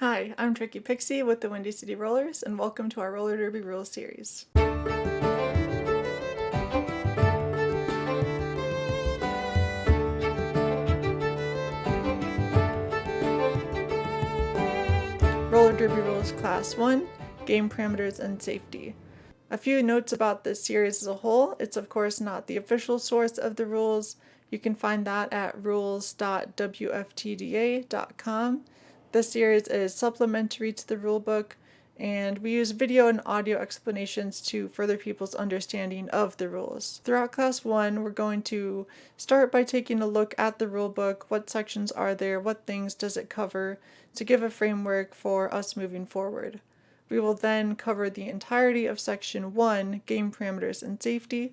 Hi, I'm Tricky Pixie with the Windy City Rollers, and welcome to our Roller Derby Rules series. Roller Derby Rules Class 1, Game Parameters and Safety. A few notes about this series as a whole. It's of course not the official source of the rules. You can find that at rules.wftda.com. This series is supplementary to the rulebook, and we use video and audio explanations to further people's understanding of the rules. Throughout Class 1, we're going to start by taking a look at the rulebook. What sections are there? What things does it cover? To give a framework for us moving forward. We will then cover the entirety of Section 1, Game Parameters and Safety,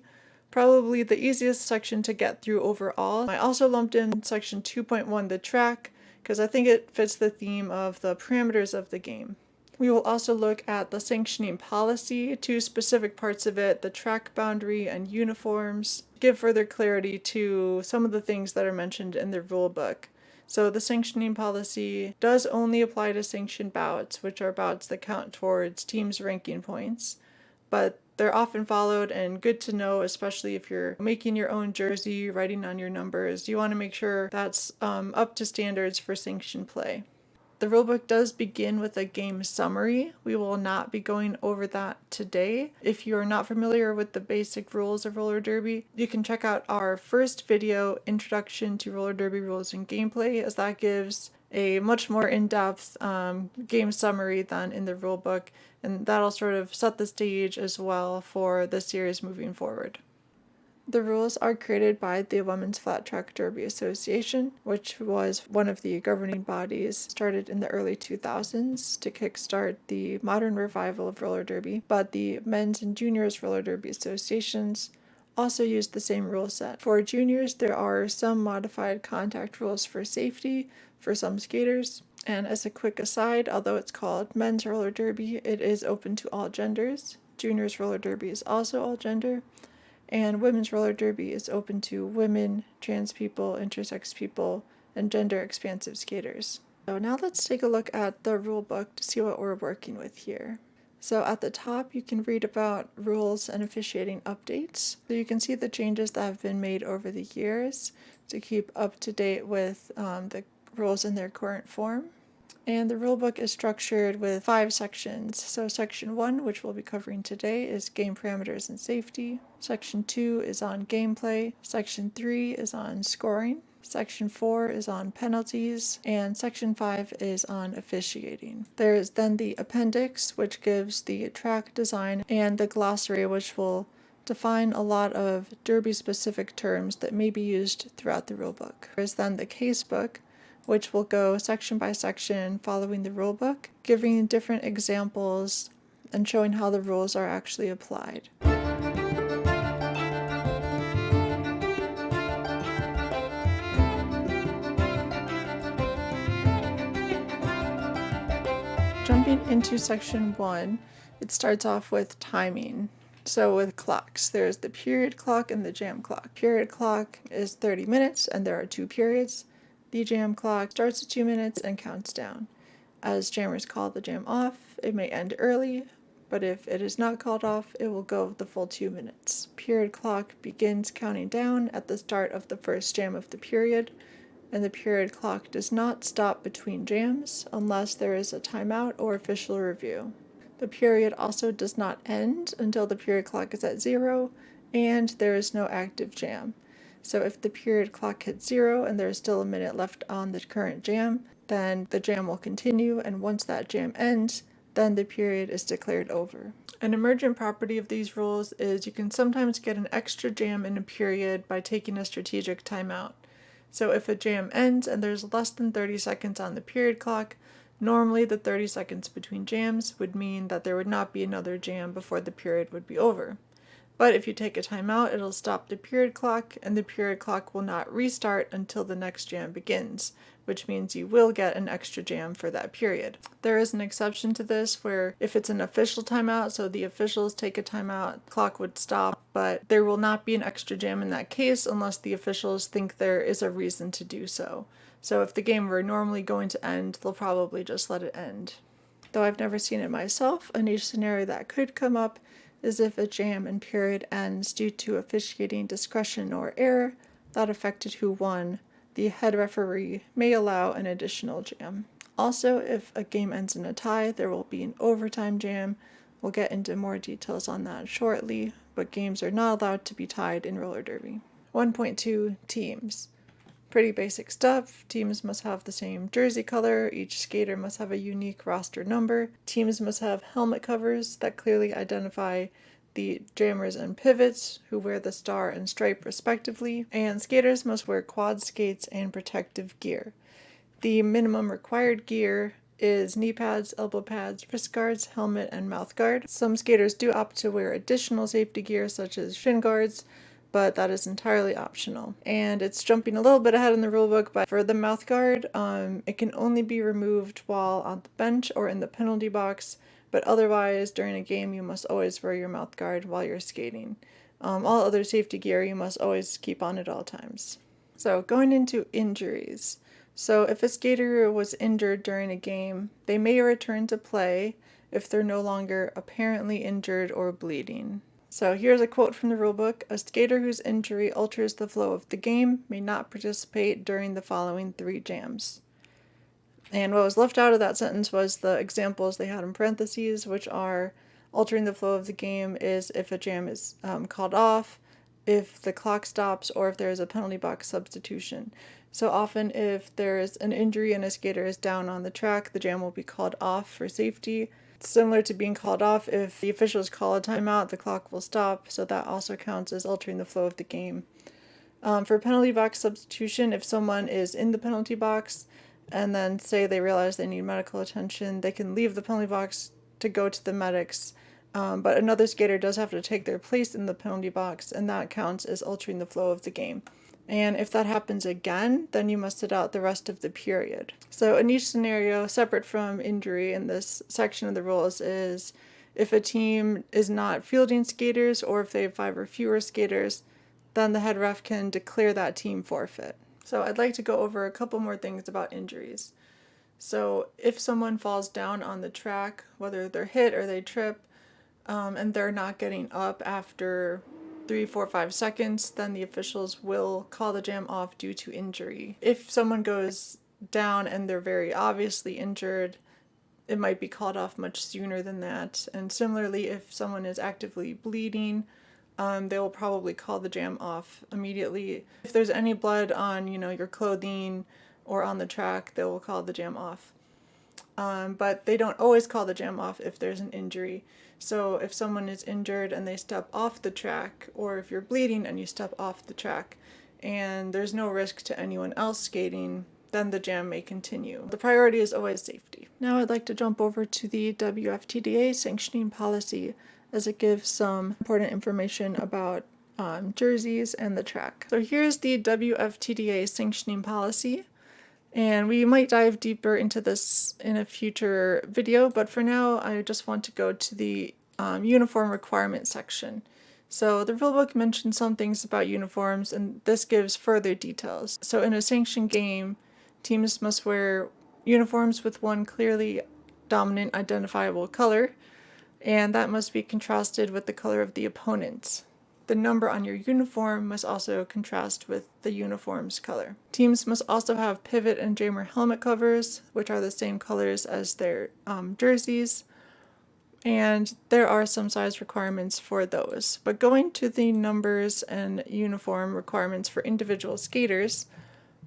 probably the easiest section to get through overall. I also lumped in Section 2.1, the track, because I think it fits the theme of the parameters of the game. We will also look at the sanctioning policy, two specific parts of it, the track boundary and uniforms, give further clarity to some of the things that are mentioned in the rulebook. So the sanctioning policy does only apply to sanctioned bouts, which are bouts that count towards teams' ranking points, but they're often followed and good to know, especially if you're making your own jersey, writing on your numbers. You want to make sure that's up to standards for sanctioned play. The rulebook does begin with a game summary. We will not be going over that today. If you are not familiar with the basic rules of roller derby, you can check out our first video, Introduction to Roller Derby Rules and Gameplay, as that gives a much more in-depth game summary than in the rulebook, and that'll sort of set the stage as well for the series moving forward. The rules are created by the Women's Flat Track Derby Association, which was one of the governing bodies started in the early 2000s to kickstart the modern revival of roller derby, but the men's and juniors roller derby associations also use the same rule set. For juniors, there are some modified contact rules for safety for some skaters. And as a quick aside, although it's called men's roller derby, it is open to all genders. Juniors roller derby is also all gender. And women's roller derby is open to women, trans people, intersex people, and gender expansive skaters. So now let's take a look at the rule book to see what we're working with here. So at the top you can read about rules and officiating updates. So you can see the changes that have been made over the years to keep up to date with the rules in their current form. And the rulebook is structured with 5 sections. So Section 1, which we'll be covering today, is Game Parameters and Safety. Section 2 is on Gameplay. Section 3 is on Scoring. Section 4 is on Penalties. And Section 5 is on Officiating. There is then the Appendix, which gives the track design, and the glossary, which will define a lot of derby-specific terms that may be used throughout the rulebook. There is then the Casebook, which will go section by section following the rulebook, giving different examples and showing how the rules are actually applied. Jumping into Section 1, it starts off with timing. So with clocks, there's the period clock and the jam clock. Period clock is 30 minutes and there are 2 periods. The jam clock starts at 2 minutes and counts down. As jammers call the jam off, it may end early, but if it is not called off, it will go the full 2 minutes. Period clock begins counting down at the start of the first jam of the period, and the period clock does not stop between jams unless there is a timeout or official review. The period also does not end until the period clock is at 0 and there is no active jam. So if the period clock hits 0 and there is still a minute left on the current jam, then the jam will continue, and once that jam ends, then the period is declared over. An emergent property of these rules is you can sometimes get an extra jam in a period by taking a strategic timeout. So if a jam ends and there's less than 30 seconds on the period clock, normally the 30 seconds between jams would mean that there would not be another jam before the period would be over. But if you take a timeout, it'll stop the period clock, and the period clock will not restart until the next jam begins, which means you will get an extra jam for that period. There is an exception to this where if it's an official timeout, so the officials take a timeout, clock would stop, but there will not be an extra jam in that case unless the officials think there is a reason to do so. So if the game were normally going to end, they'll probably just let it end. Though I've never seen it myself, a niche scenario that could come up is if a jam and period ends due to officiating discretion or error that affected who won, the head referee may allow an additional jam. Also, if a game ends in a tie, there will be an overtime jam. We'll get into more details on that shortly, but games are not allowed to be tied in roller derby. 1.2 Teams. Pretty basic stuff. Teams must have the same jersey color. Each skater must have a unique roster number. Teams must have helmet covers that clearly identify the jammers and pivots, who wear the star and stripe respectively. And skaters must wear quad skates and protective gear. The minimum required gear is knee pads, elbow pads, wrist guards, helmet, and mouth guard. Some skaters do opt to wear additional safety gear such as shin guards, but that is entirely optional. And it's jumping a little bit ahead in the rulebook, but for the mouth guard, it can only be removed while on the bench or in the penalty box, but otherwise during a game you must always wear your mouth guard while you're skating. All other safety gear you must always keep on at all times. So going into injuries. So if a skater was injured during a game, they may return to play if they're no longer apparently injured or bleeding. So here's a quote from the rulebook. A skater whose injury alters the flow of the game may not participate during the following 3 jams. And what was left out of that sentence was the examples they had in parentheses, which are altering the flow of the game is if a jam is called off, if the clock stops, or if there is a penalty box substitution. So often if there is an injury and a skater is down on the track, the jam will be called off for safety. It's similar to being called off. If the officials call a timeout, the clock will stop, so that also counts as altering the flow of the game. For penalty box substitution, if someone is in the penalty box and then say they realize they need medical attention, they can leave the penalty box to go to the medics, but another skater does have to take their place in the penalty box, and that counts as altering the flow of the game. And if that happens again, then you must sit out the rest of the period. So a niche scenario separate from injury in this section of the rules is if a team is not fielding skaters or if they have 5 or fewer skaters, then the head ref can declare that team forfeit. So I'd like to go over a couple more things about injuries. So if someone falls down on the track, whether they're hit or they trip, and they're not getting up after 3, 4, 5 seconds, then the officials will call the jam off due to injury. If someone goes down and they're very obviously injured, it might be called off much sooner than that. And similarly, if someone is actively bleeding, they will probably call the jam off immediately. If there's any blood on, your clothing or on the track, they will call the jam off. But they don't always call the jam off if there's an injury. So if someone is injured and they step off the track, or if you're bleeding and you step off the track, and there's no risk to anyone else skating, then the jam may continue. The priority is always safety. Now I'd like to jump over to the WFTDA sanctioning policy, as it gives some important information about jerseys and the track. So here's the WFTDA sanctioning policy. And we might dive deeper into this in a future video, but for now I just want to go to the uniform requirement section. So the rulebook mentions some things about uniforms, and this gives further details. So in a sanctioned game, teams must wear uniforms with one clearly dominant identifiable color, and that must be contrasted with the color of the opponent. The number on your uniform must also contrast with the uniform's color. Teams must also have pivot and jammer helmet covers, which are the same colors as their jerseys, and there are some size requirements for those. But going to the numbers and uniform requirements for individual skaters,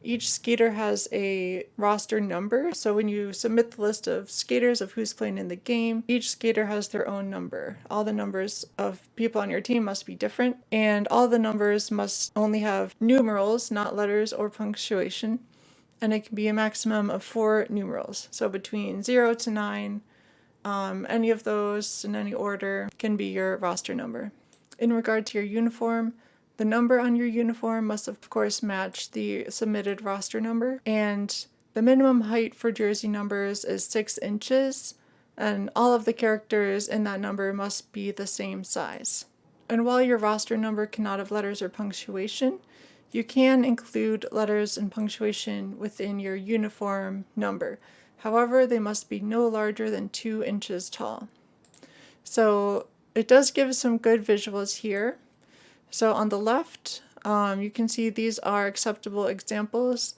each skater has a roster number. So when you submit the list of skaters of who's playing in the game, each skater has their own number. All the numbers of people on your team must be different, and all the numbers must only have numerals, not letters or punctuation, and it can be a maximum of 4 numerals. So between 0 to 9, any of those in any order can be your roster number. In regard to your uniform, the number on your uniform must of course match the submitted roster number, and the minimum height for jersey numbers is 6 inches, and all of the characters in that number must be the same size. And while your roster number cannot have letters or punctuation, You can include letters and punctuation within your uniform number. However, they must be no larger than 2 inches tall. So it does give some good visuals here. So on the left, you can see these are acceptable examples.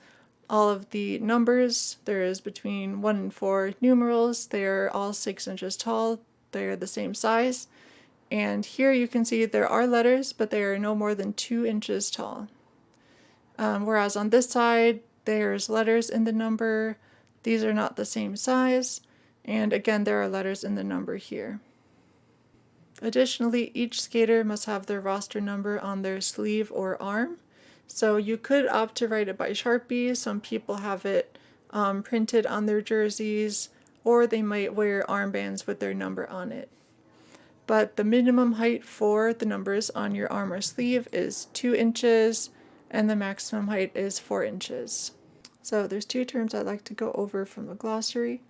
All of the numbers, there is between 1 and 4 numerals. They are all 6 inches tall. They are the same size. And here you can see there are letters, but they are no more than 2 inches tall. Whereas on this side, there's letters in the number. These are not the same size. And again, there are letters in the number here. Additionally, each skater must have their roster number on their sleeve or arm. So you could opt to write it by Sharpie. Some people have it printed on their jerseys, or they might wear armbands with their number on it. But the minimum height for the numbers on your arm or sleeve is 2 inches, and the maximum height is 4 inches. So there's 2 terms I'd like to go over from the glossary.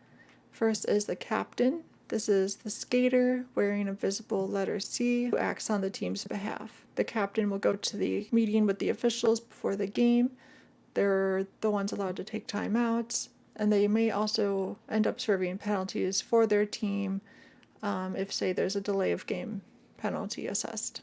First is the captain. This is the skater wearing a visible letter C who acts on the team's behalf. The captain will go to the meeting with the officials before the game. They're the ones allowed to take timeouts, and they may also end up serving penalties for their team if, say, there's a delay of game penalty assessed.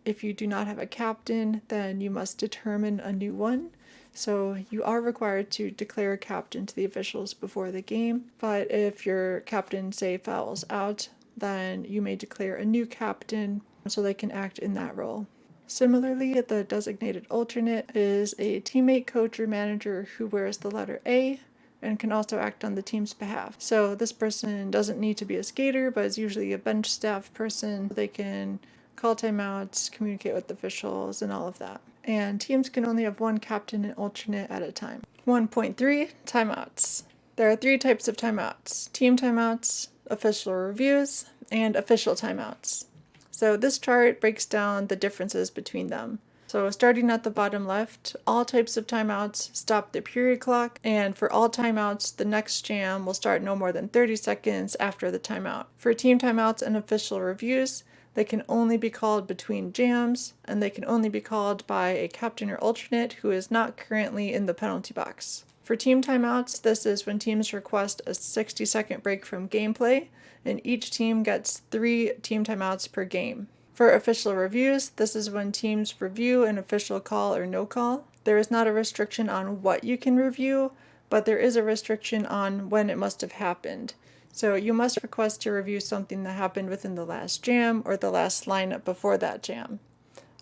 If you do not have a captain, then you must determine a new one. So you are required to declare a captain to the officials before the game, but if your captain, say, fouls out, then you may declare a new captain so they can act in that role. Similarly, the designated alternate is a teammate, coach, or manager who wears the letter A and can also act on the team's behalf. So this person doesn't need to be a skater, but is usually a bench staff person. They can call timeouts, communicate with officials, and all of that. And teams can only have one captain and alternate at a time. 1.3, timeouts. There are 3 types of timeouts: team timeouts, official reviews, and official timeouts. So this chart breaks down the differences between them. So starting at the bottom left, all types of timeouts stop the period clock, and for all timeouts, the next jam will start no more than 30 seconds after the timeout. For team timeouts and official reviews, they can only be called between jams, and they can only be called by a captain or alternate who is not currently in the penalty box. For team timeouts, this is when teams request a 60-second break from gameplay, and each team gets 3 team timeouts per game. For official reviews, this is when teams review an official call or no call. There is not a restriction on what you can review, but there is a restriction on when it must have happened. So you must request to review something that happened within the last jam or the last lineup before that jam.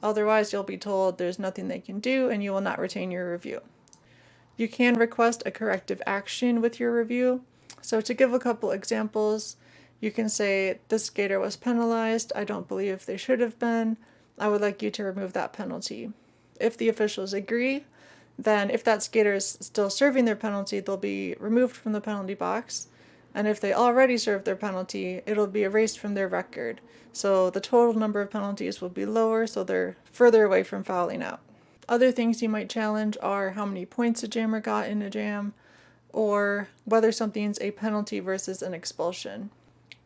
Otherwise, you'll be told there's nothing they can do and you will not retain your review. You can request a corrective action with your review. So to give a couple examples, you can say, "This skater was penalized. I don't believe they should have been. I would like you to remove that penalty." If the officials agree, then if that skater is still serving their penalty, they'll be removed from the penalty box. And if they already served their penalty, it'll be erased from their record. So the total number of penalties will be lower, so they're further away from fouling out. Other things you might challenge are how many points a jammer got in a jam, or whether something's a penalty versus an expulsion.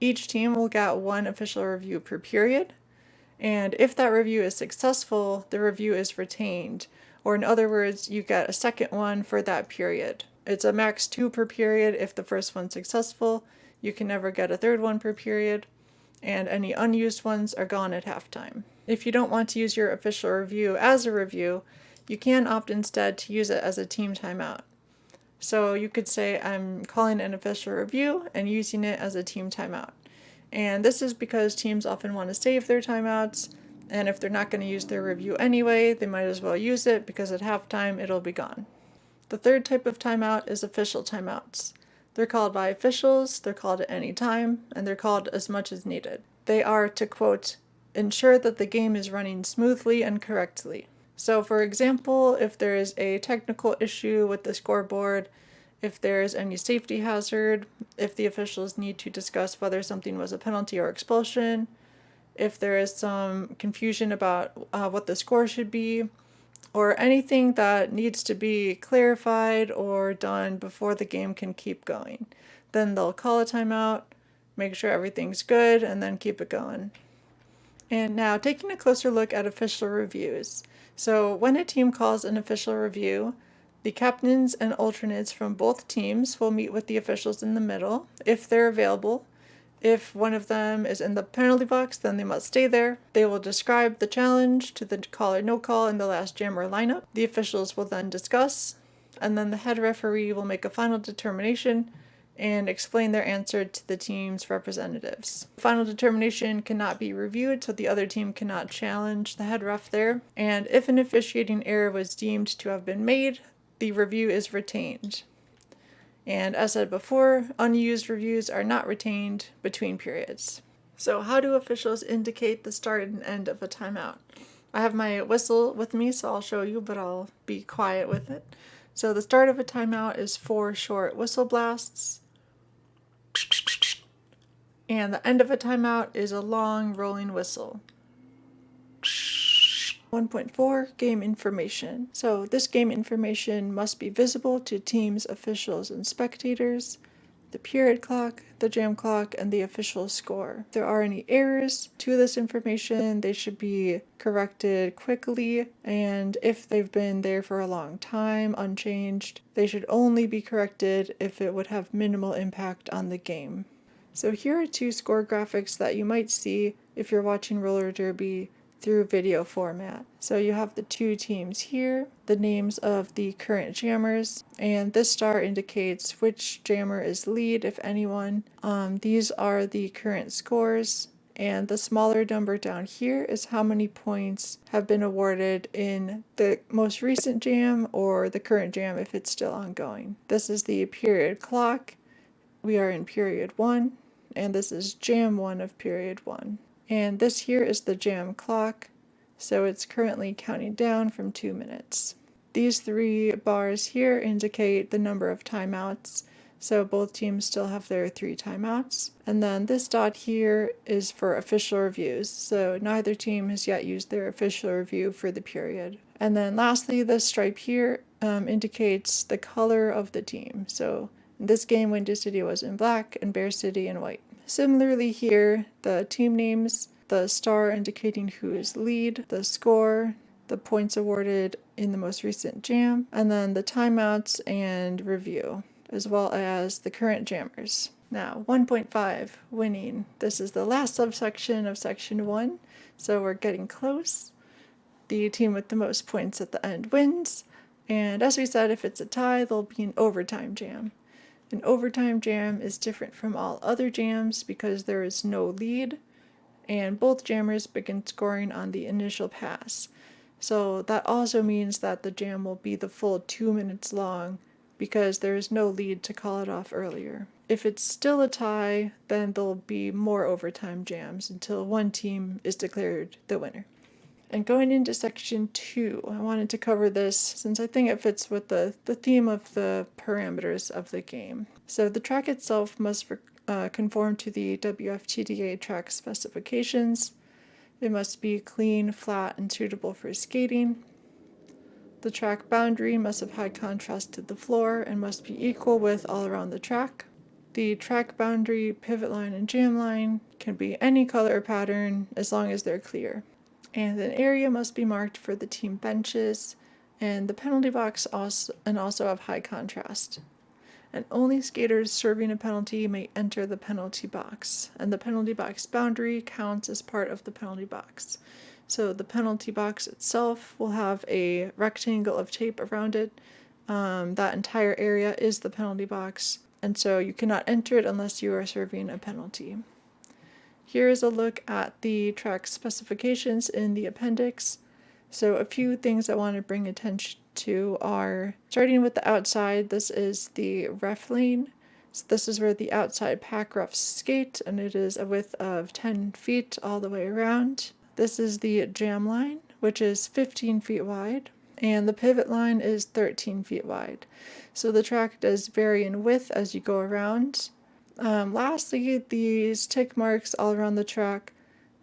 Each team will get 1 official review per period, and if that review is successful, the review is retained, or in other words, you get a second one for that period. It's a max 2 per period. If the first one's successful, you can never get a third one per period, and any unused ones are gone at halftime. If you don't want to use your official review as a review, you can opt instead to use it as a team timeout. So you could say, "I'm calling an official review and using it as a team timeout." And this is because teams often want to save their timeouts, and if they're not going to use their review anyway, they might as well use it because at halftime it'll be gone. The third type of timeout is official timeouts. They're called by officials, they're called at any time, and they're called as much as needed. They are to, quote, "ensure that the game is running smoothly and correctly." So for example, if there is a technical issue with the scoreboard, if there's any safety hazard, if the officials need to discuss whether something was a penalty or expulsion, if there is some confusion about what the score should be, or anything that needs to be clarified or done before the game can keep going, then they'll call a timeout, make sure everything's good, and then keep it going. And now taking a closer look at official reviews. So when a team calls an official review, the captains and alternates from both teams will meet with the officials in the middle, if they're available. If one of them is in the penalty box, then they must stay there. They will describe the challenge to the call or no call in the last jam or lineup. The officials will then discuss, and then the head referee will make a final determination and explain their answer to the team's representatives. Final determination cannot be reviewed, so the other team cannot challenge the head ref there. And if an officiating error was deemed to have been made, the review is retained. And as said before, unused reviews are not retained between periods. So how do officials indicate the start and end of a timeout? I have my whistle with me, so I'll show you, but I'll be quiet with it. So the start of a timeout is 4 short whistle blasts. And the end of a timeout is a long rolling whistle. 1.4 Game information. So this game information must be visible to teams, officials, and spectators. The period clock, the jam clock, and the official score. If there are any errors to this information, they should be corrected quickly, and if they've been there for a long time, unchanged, they should only be corrected if it would have minimal impact on the game. So here are 2 score graphics that you might see if you're watching roller derby through video format. So you have the 2 teams here, the names of the current jammers, and this star indicates which jammer is lead, if anyone. These are the current scores, and the smaller number down here is how many points have been awarded in the most recent jam or the current jam if it's still ongoing. This is the period clock. We are in period 1, and this is jam 1 of period 1. And this here is the jam clock, so it's currently counting down from 2 minutes. These 3 bars here indicate the number of timeouts, so both teams still have their 3 timeouts. And then this dot here is for official reviews, so neither team has yet used their official review for the period. And then lastly, this stripe here indicates the color of the team. So in this game, Windy City was in black and Bear City in white. Similarly here, the team names, the star indicating who is lead, the score, the points awarded in the most recent jam, and then the timeouts and review, as well as the current jammers. Now, 1.5, winning. This is the last subsection of section 1, so we're getting close. The team with the most points at the end wins, and as we said, if it's a tie, there'll be an overtime jam. An overtime jam is different from all other jams because there is no lead, and both jammers begin scoring on the initial pass. So that also means that the jam will be the full 2 minutes long because there is no lead to call it off earlier. If it's still a tie, then there'll be more overtime jams until one team is declared the winner. And going into section 2, I wanted to cover this since I think it fits with the theme of the parameters of the game. So the track itself must conform to the WFTDA track specifications. It must be clean, flat, and suitable for skating. The track boundary must have high contrast to the floor and must be equal width all around the track. The track boundary, pivot line, and jam line can be any color or pattern as long as they're clear. And an area must be marked for the team benches and the penalty box also have high contrast. And only skaters serving a penalty may enter the penalty box, and the penalty box boundary counts as part of the penalty box. So the penalty box itself will have a rectangle of tape around it. That entire area is the penalty box, and so you cannot enter it unless you are serving a penalty. Here is a look at the track specifications in the appendix. So a few things I want to bring attention to are, starting with the outside, this is the ref lane. So this is where the outside pack refs skate, and it is a width of 10 feet all the way around. This is the jam line, which is 15 feet wide, and the pivot line is 13 feet wide. So the track does vary in width as you go around. Lastly, these tick marks all around the track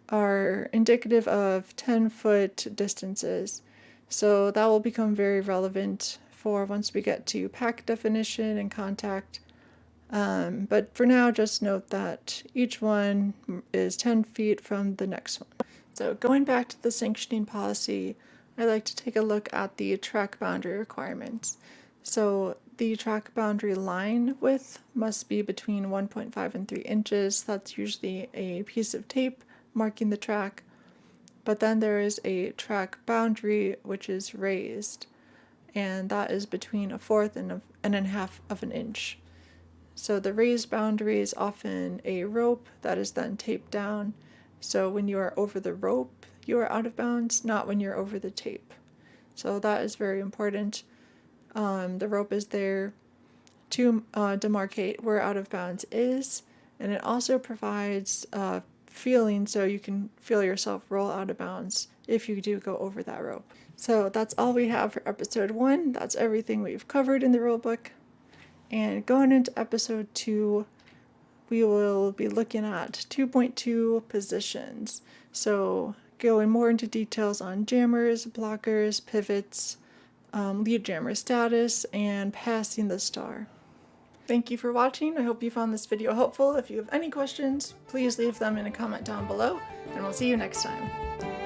are indicative of 10-foot distances. So that will become very relevant for once we get to pack definition and contact. But for now, just note that each one is 10 feet from the next one. So going back to the sanctioning policy, I like to take a look at the track boundary requirements. So the track boundary line width must be between 1.5 and 3 inches. That's usually a piece of tape marking the track. But then there is a track boundary which is raised, and that is between 1/4 and a half of an inch. So the raised boundary is often a rope that is then taped down. So when you are over the rope, you are out of bounds, not when you're over the tape. So that is very important. The rope is there to demarcate where out of bounds is, and it also provides feeling so you can feel yourself roll out of bounds if you do go over that rope. So that's all we have for episode 1. That's everything we've covered in the rulebook. And going into episode 2, we will be looking at 2.2 positions. So going more into details on jammers, blockers, pivots, lead jammer status, and passing the star. Thank you for watching. I hope you found this video helpful. If you have any questions, please leave them in a comment down below, and we'll see you next time.